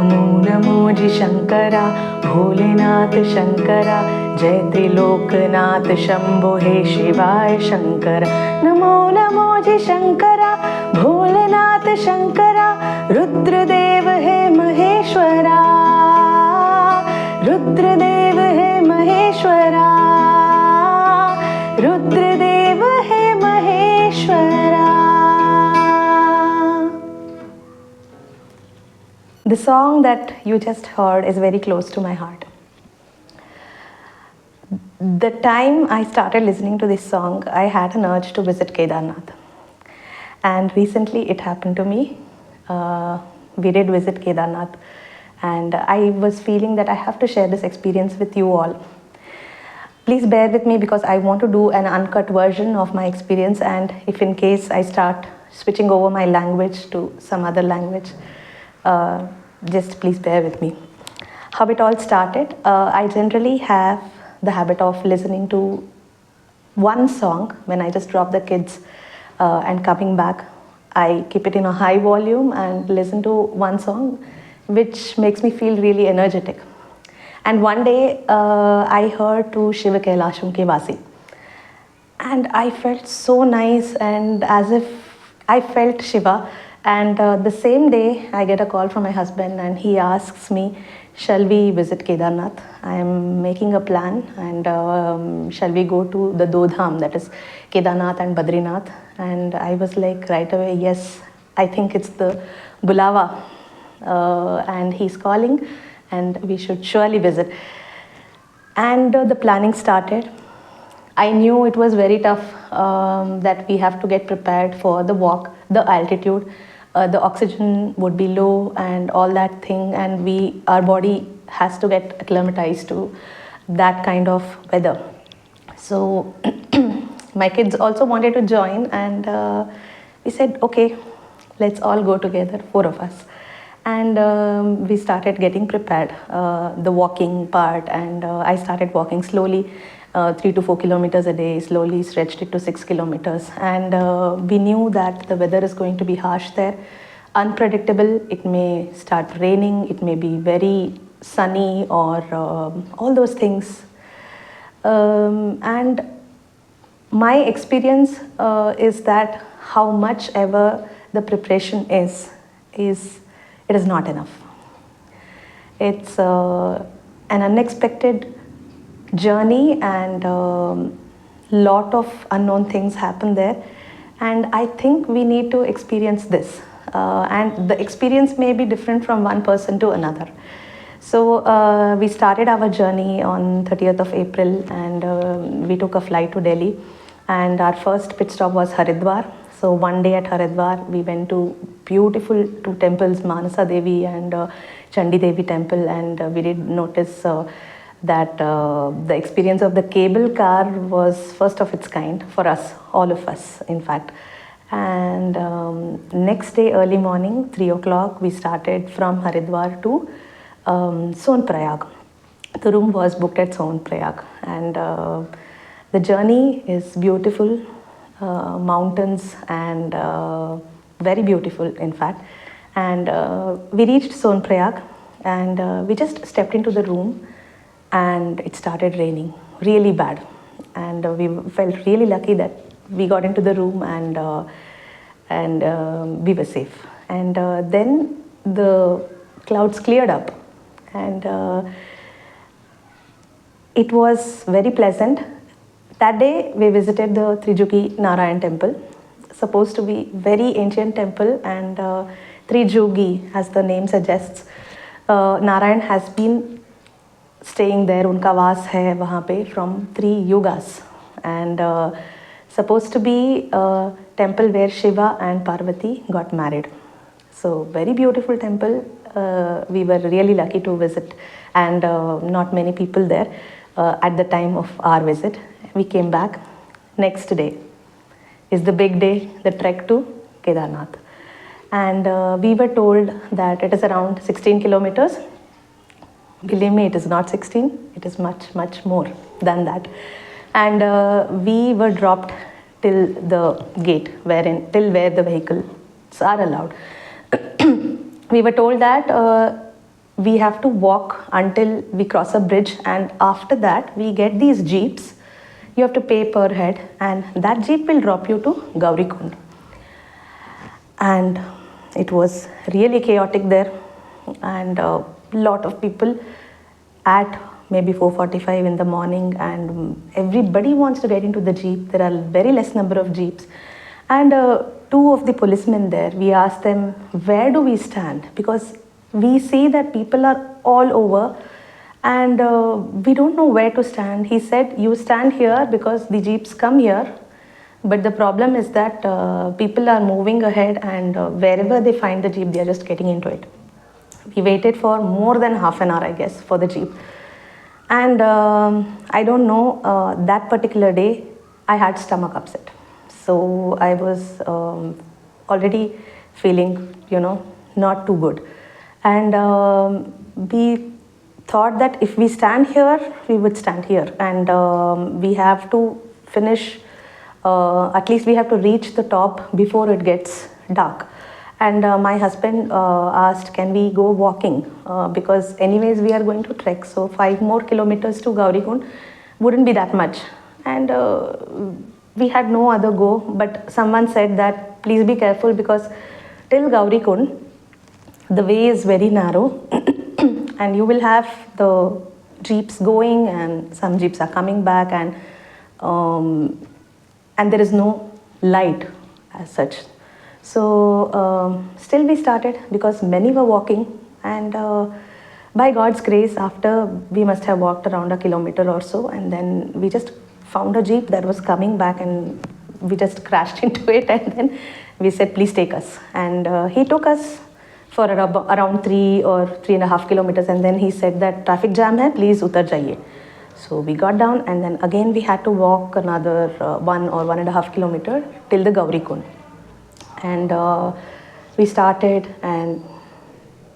नमो नमो जी शंकरा, भोलेनाथ शंकरा, जय त्रिलोकनाथ शंभो हे शिवाय शंकर। नमो नमो जी शंकरा, भोलेनाथ शंकरा, रुद्रदेव हे महेश्वरा, रुद्रदेव हे महेश्वरा, रुद्रदेव हे Maheshwara. The song that you just heard is very close to my heart. The time I started listening to this song, I had an urge to visit Kedarnath. And recently it happened to me. We did visit Kedarnath. And I was feeling that I have to share this experience with you all. Please bear with me because I want to do an uncut version of my experience, and if in case I start switching over my language to some other language, just please bear with me. How it all started, I generally have the habit of listening to one song when I just drop the kids and coming back. I keep it in a high volume and listen to one song which makes me feel really energetic. And one day I heard to Shiva Kailasham Ke Vasi, and I felt so nice and as if I felt Shiva. And the same day I get a call from my husband and he asks me, shall we visit Kedarnath? I am making a plan, and shall we go to the Dodham, that is Kedarnath and Badrinath? And I was like right away, yes, I think it's the Bulava, and he's calling and we should surely visit. And the planning started. I knew it was very tough, that we have to get prepared for the walk, the altitude, the oxygen would be low and all that thing, and our body has to get acclimatized to that kind of weather. So my kids also wanted to join, and we said, okay, let's all go together, 4 of us. And we started getting prepared, the walking part, and I started walking slowly, 3 to 4 kilometers a day, slowly stretched it to 6 kilometers. And we knew that the weather is going to be harsh there, unpredictable. It may start raining, it may be very sunny, or all those things. And my experience is that how much ever the preparation is it is not enough. It's an unexpected journey, and lot of unknown things happen there, and I think we need to experience this, and the experience may be different from one person to another. So we started our journey on 30th of April, and we took a flight to Delhi, and our first pit stop was Haridwar. So one day at Haridwar, we went to beautiful 2 temples, Manasa Devi and Chandi Devi temple, and we did notice that the experience of the cable car was first of its kind for us, all of us, in fact. And next day, early morning, 3 o'clock, we started from Haridwar to Sonprayag. The room was booked at Sonprayag, and the journey is beautiful, mountains, and very beautiful, in fact. And we reached Sonprayag, and we just stepped into the room, and it started raining really bad, and we felt really lucky that we got into the room, and we were safe. And then the clouds cleared up, and it was very pleasant. That day we visited the Trijugi Narayan temple, supposed to be very ancient temple, and Trijugi, as the name suggests, Narayan has been staying there, unka vaas hai wahan pe from 3 yugas, and supposed to be a temple where Shiva and Parvati got married. So very beautiful temple. We were really lucky to visit, and not many people there at the time of our visit. We came back. Next day is the big day, the trek to Kedarnath. And we were told that it is around 16 kilometers. Believe me, it is not 16, it is much, much more than that. And we were dropped till the gate, till where the vehicles are allowed. We were told that we have to walk until we cross a bridge, and after that we get these jeeps. You have to pay per head, and that jeep will drop you to Gaurikund. And it was really chaotic there, and a lot of people at maybe 4:45 in the morning, and everybody wants to get into the jeep. There are very less number of jeeps, and two of the policemen there, we asked them, where do we stand, because we see that people are all over, and we don't know where to stand. He said, you stand here because the jeeps come here, but the problem is that people are moving ahead, and wherever they find the jeep, they are just getting into it. We waited for more than half an hour, I guess, for the jeep. And I don't know, that particular day, I had stomach upset. So I was already feeling, not too good. And we thought that if we stand here, we would stand here. And we have to finish, at least we have to reach the top before it gets dark. And my husband asked, can we go walking? Because anyways, we are going to trek. So 5 more kilometers to Gaurikund wouldn't be that much. And we had no other go, but someone said that please be careful, because till Gaurikund, the way is very narrow and you will have the jeeps going, and some jeeps are coming back, and there is no light as such. So still we started, because many were walking, and by God's grace, after we must have walked around a kilometer or so, and then we just found a jeep that was coming back, and we just crashed into it, and then we said, please take us. And he took us for around 3 or 3.5 kilometers, and then he said that traffic jam hai, please utar jaiye. So we got down, and then again we had to walk another 1 or 1.5 kilometers till the Gaurikund. And we started, and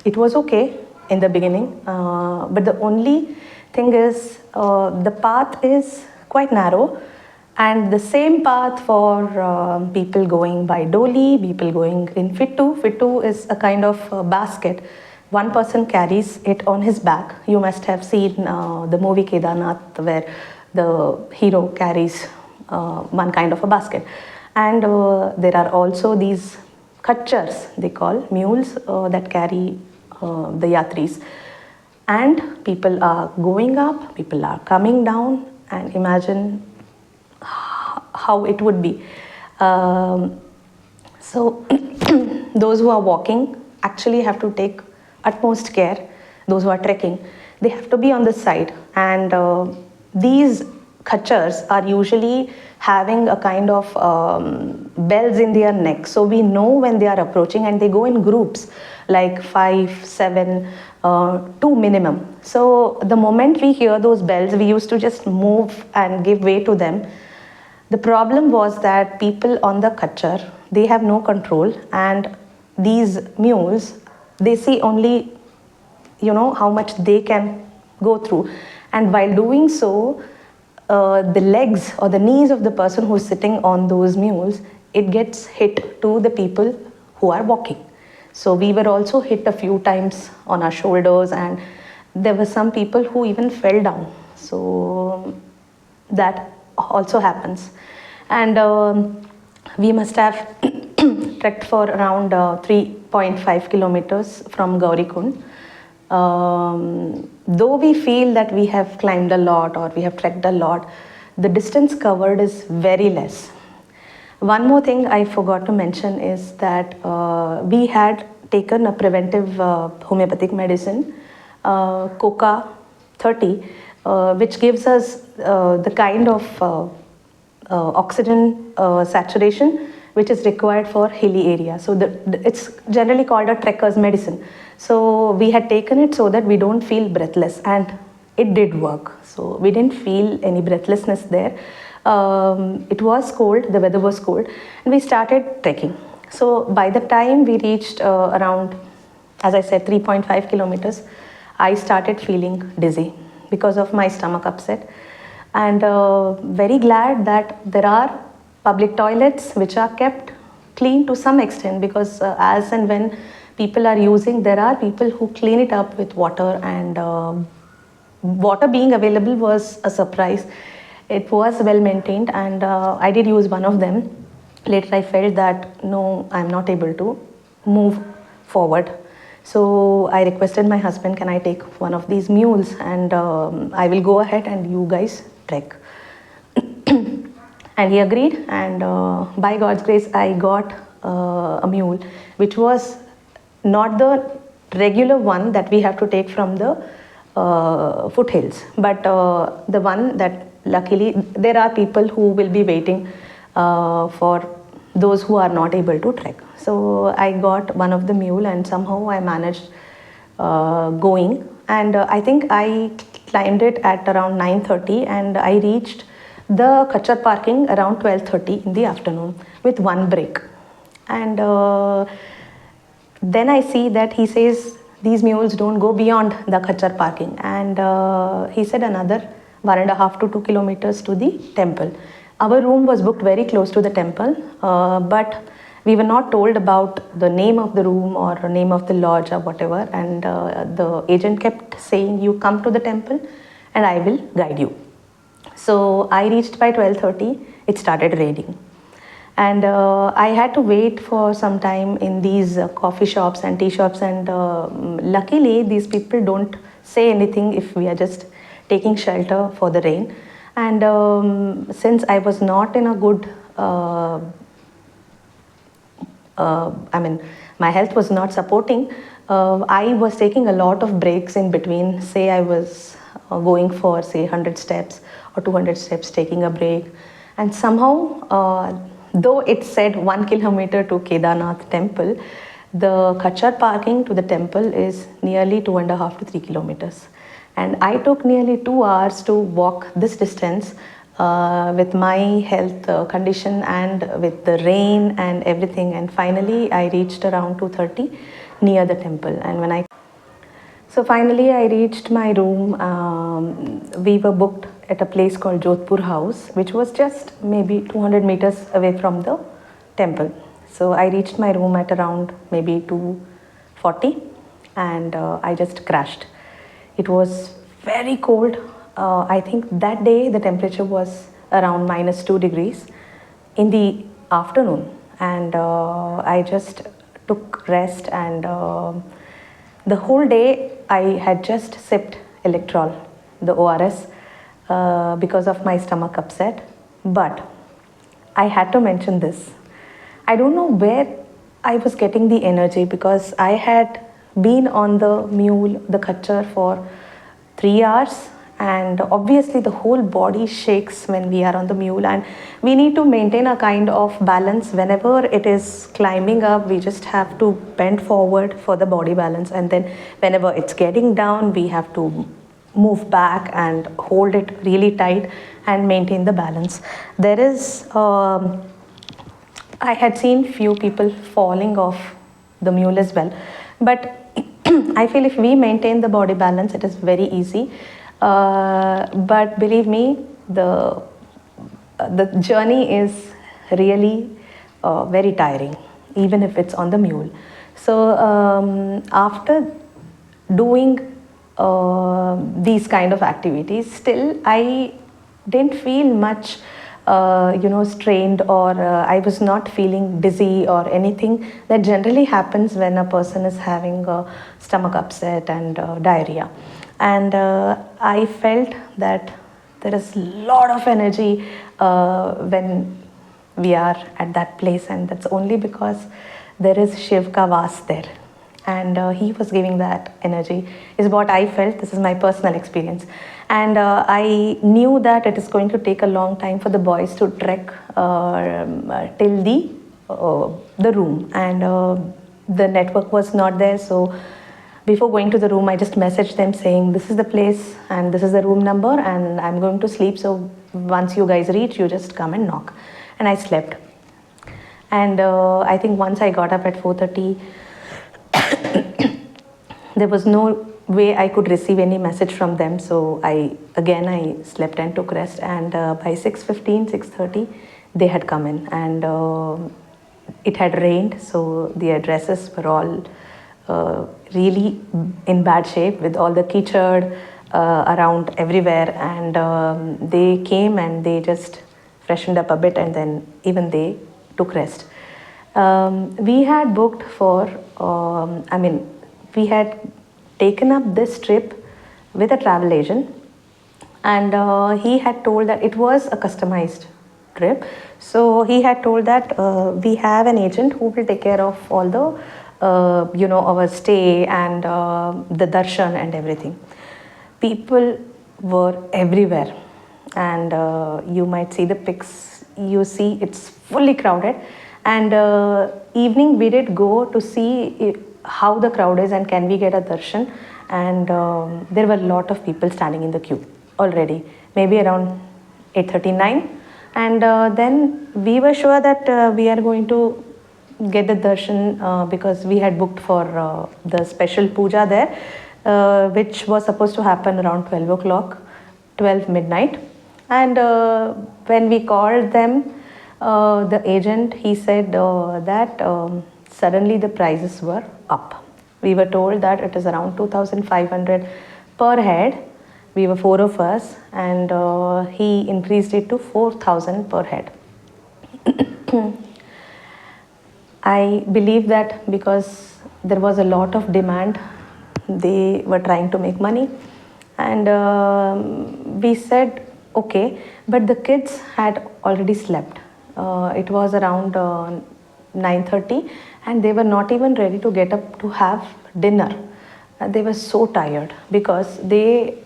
it was okay in the beginning, but the only thing is the path is quite narrow, and the same path for people going by Doli, people going in Fittu. Fittu is a kind of basket. One person carries it on his back. You must have seen the movie Kedarnath, where the hero carries one kind of a basket. And there are also these kachars, they call, mules that carry the yatris. And people are going up, people are coming down, and imagine how it would be. So those who are walking actually have to take utmost care. Those who are trekking, they have to be on the side. And these kachars are usually having a kind of bells in their neck, so we know when they are approaching, and they go in groups like 5, 7, 2 minimum. So the moment we hear those bells, we used to just move and give way to them. The problem was that people on the kachar, they have no control, and these mules, they see only how much they can go through, and while doing so, the legs or the knees of the person who is sitting on those mules, it gets hit to the people who are walking. So we were also hit a few times on our shoulders, and there were some people who even fell down. So that also happens. And we must have trekked for around 3.5 kilometers from Gaurikund. Though we feel that we have climbed a lot or we have trekked a lot, the distance covered is very less. One more thing I forgot to mention is that we had taken a preventive homeopathic medicine, Coca 30, which gives us the kind of oxygen saturation which is required for hilly area. So it's generally called a trekker's medicine. So we had taken it so that we don't feel breathless, and it did work. So we didn't feel any breathlessness there. It was cold, the weather was cold, and we started trekking. So by the time we reached around, as I said, 3.5 kilometers, I started feeling dizzy because of my stomach upset. And very glad that there are public toilets which are kept clean to some extent, because as and when people are using, there are people who clean it up with water, and water being available was a surprise. It was well maintained, and I did use one of them. Later I felt that no, I'm not able to move forward. So I requested my husband, can I take one of these mules, and I will go ahead and you guys trek. And he agreed, and by God's grace I got a mule, which was not the regular one that we have to take from the foothills, but the one that luckily there are people who will be waiting for those who are not able to trek. So I got one of the mule, and somehow I managed going, and I think I climbed it at around 9:30, and I reached the Kachar parking around 12:30 in the afternoon with one break. And then I see that he says these mules don't go beyond the Kachar parking, and he said another 1.5 to 2 kilometers to the temple. Our room was booked very close to the temple, but we were not told about the name of the room or name of the lodge or whatever, and the agent kept saying, you come to the temple and I will guide you. So I reached by 12:30, it started raining. And I had to wait for some time in these coffee shops and tea shops, and luckily these people don't say anything if we are just taking shelter for the rain. And since I was not in a good, my health was not supporting, I was taking a lot of breaks in between. Say I was going for say 100 steps or 200 steps, taking a break. And somehow, though it said 1 kilometer to Kedarnath temple, the Kachar parking to the temple is nearly 2.5 to 3 kilometers. And I took nearly 2 hours to walk this distance with my health condition and with the rain and everything. And finally, I reached around 2:30 near the temple. And when So finally I reached my room. We were booked at a place called Jodhpur House, which was just maybe 200 meters away from the temple. So I reached my room at around maybe 2:40, and I just crashed. It was very cold. I think that day the temperature was around -2 degrees in the afternoon, and I just took rest, and the whole day I had just sipped Electrol, the ORS, because of my stomach upset. But I had to mention this. I don't know where I was getting the energy, because I had been on the mule, the Kachar, for 3 hours, and obviously the whole body shakes when we are on the mule, and we need to maintain a kind of balance. Whenever it is climbing up, we just have to bend forward for the body balance, and then whenever it's getting down, we have to move back and hold it really tight and maintain the balance. There is I had seen few people falling off the mule as well, but I feel if we maintain the body balance, it is very easy. But believe me, the journey is really very tiring, even if it's on the mule. So after doing these kind of activities, still I didn't feel much strained, or I was not feeling dizzy or anything that generally happens when a person is having a stomach upset and diarrhea. And I felt that there is a lot of energy when we are at that place, and that's only because there is Shiv ka vas there, and he was giving that energy, is what I felt. This is my personal experience, and I knew that it is going to take a long time for the boys to trek till the room, and the network was not there. So before going to the room, I just messaged them saying, this is the place and this is the room number, and I'm going to sleep, so once you guys reach, you just come and knock. And I slept. And I think once I got up at 4:30, there was no way I could receive any message from them. So I slept and took rest, and by 6:15, 6:30, they had come in, and it had rained, so the addresses were all really in bad shape with all the kitchad around everywhere, and they came and they just freshened up a bit, and then even they took rest. We had booked for, we had taken up this trip with a travel agent, and he had told that it was a customized trip. So he had told that we have an agent who will take care of all the our stay and the darshan and everything. People were everywhere, and you might see the pics. You see it's fully crowded, and evening we did go to see how the crowd is and can we get a darshan, and there were a lot of people standing in the queue already, maybe around 8:39, and then we were sure that we are going to get the darshan because we had booked for the special puja there, which was supposed to happen around 12 o'clock, 12 midnight. And when we called them, the agent, he said that suddenly the prices were up. We were told that it is around 2,500 per head. We were 4 of us, and he increased it to 4,000 per head. I believe that because there was a lot of demand, they were trying to make money, and we said okay, but the kids had already slept. It was around 9:30, and they were not even ready to get up to have dinner. They were so tired because they,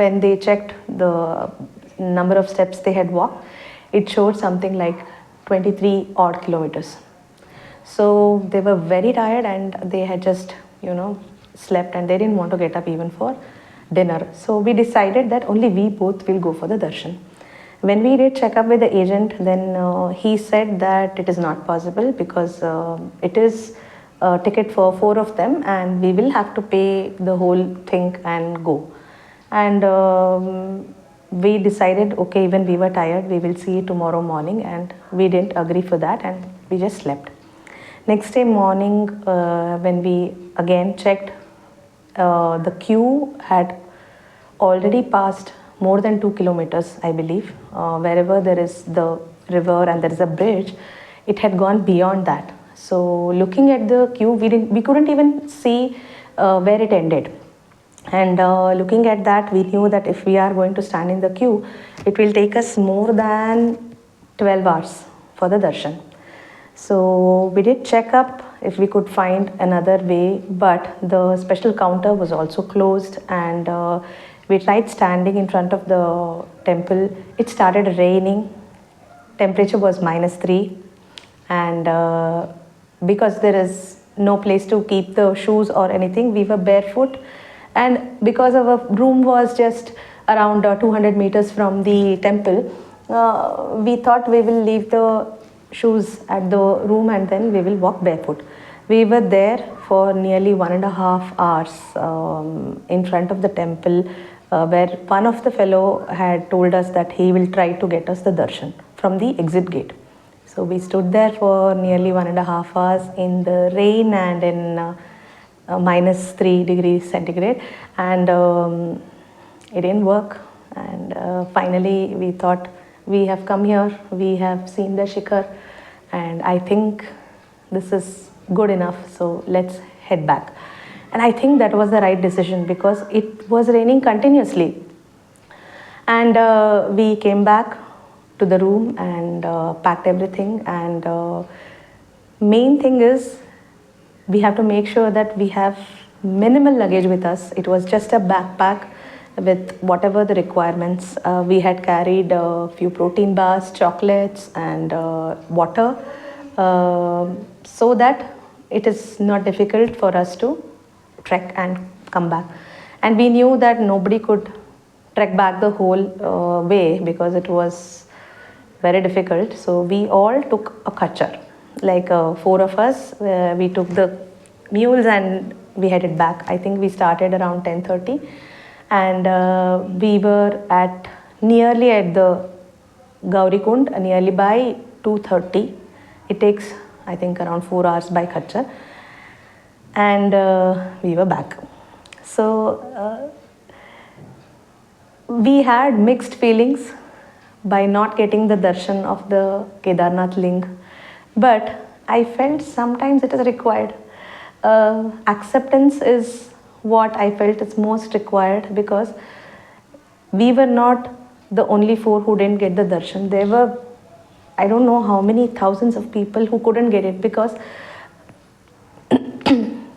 when they checked the number of steps they had walked, it showed something like 23 odd kilometers. So they were very tired, and they had just, slept, and they didn't want to get up even for dinner. So we decided that only we both will go for the darshan. When we did check up with the agent, then he said that it is not possible because it is a ticket for 4 of them, and we will have to pay the whole thing and go. And we decided, okay, even we were tired, we will see tomorrow morning, and we didn't agree for that, and we just slept. Next day morning, when we again checked, the queue had already passed more than 2 kilometers, I believe. Wherever there is the river and there is a bridge, it had gone beyond that. So looking at the queue, we couldn't even see where it ended. And looking at that, we knew that if we are going to stand in the queue, it will take us more than 12 hours for the darshan. So we did check up if we could find another way, but the special counter was also closed, and we tried standing in front of the temple. It started raining. Temperature was -3, and because there is no place to keep the shoes or anything, we were barefoot, and because our room was just around 200 meters from the temple, we thought we will leave the shoes at the room and then we will walk barefoot. We were there for nearly 1.5 hours in front of the temple, where one of the fellow had told us that he will try to get us the darshan from the exit gate. So we stood there for nearly 1.5 hours in the rain and in -3 degrees centigrade, and it didn't work. And finally we thought, we have come here, we have seen the shikhar, and I think this is good enough, so let's head back. And I think that was the right decision because it was raining continuously. And we came back to the room and packed everything, and main thing is we have to make sure that we have minimal luggage with us. It was just a backpack with whatever the requirements. We had carried a few protein bars, chocolates, and water, so that it is not difficult for us to trek and come back. And we knew that nobody could trek back the whole way because it was very difficult. So we all took a kachar, like 4 of us. We took the mules and we headed back. I think we started around 10:30, and we were nearly at the Gaurikund, nearly by 2:30. It takes, I think, around 4 hours by kachar. and we were back. So we had mixed feelings by not getting the darshan of the Kedarnath ling, but I felt sometimes it is required. Acceptance is what I felt is most required, because we were not the only four who didn't get the darshan. There were, I don't know how many thousands of people who couldn't get it, because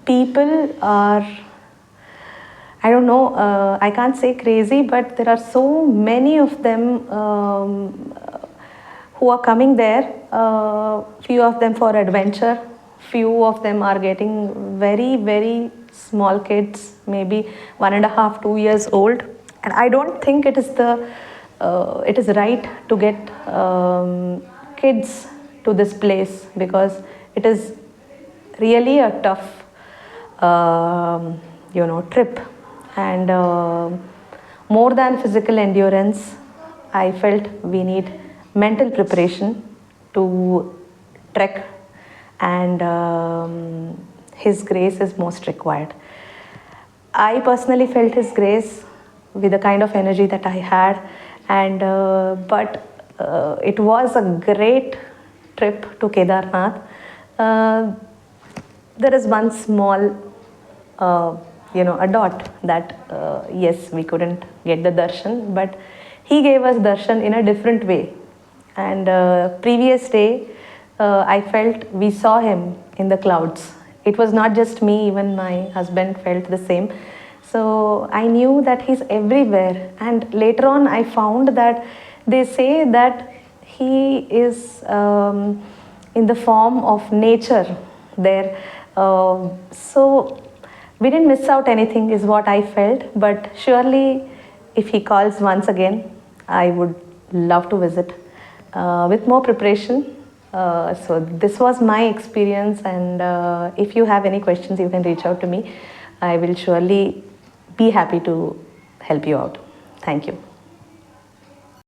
people are, I don't know, I can't say crazy, but there are so many of them who are coming there. Few of them for adventure, few of them are getting very, very small kids, maybe 1.5, 2 years old. And I don't think it is it is right to get kids to this place, because it is really a tough trip. And more than physical endurance, I felt we need mental preparation to trek, and his grace is most required. I personally felt his grace with the kind of energy that I had, and but it was a great trip to Kedarnath. There is one small, a dot that yes, we couldn't get the darshan, but he gave us darshan in a different way. And previous day, I felt we saw him in the clouds. It was not just me, even my husband felt the same. So I knew that he's everywhere. And later on, I found that they say that he is in the form of nature there. So we didn't miss out anything, is what I felt. But surely, if he calls once again, I would love to visit with more preparation. So this was my experience, and if you have any questions, you can reach out to me. I will surely be happy to help you out. Thank you.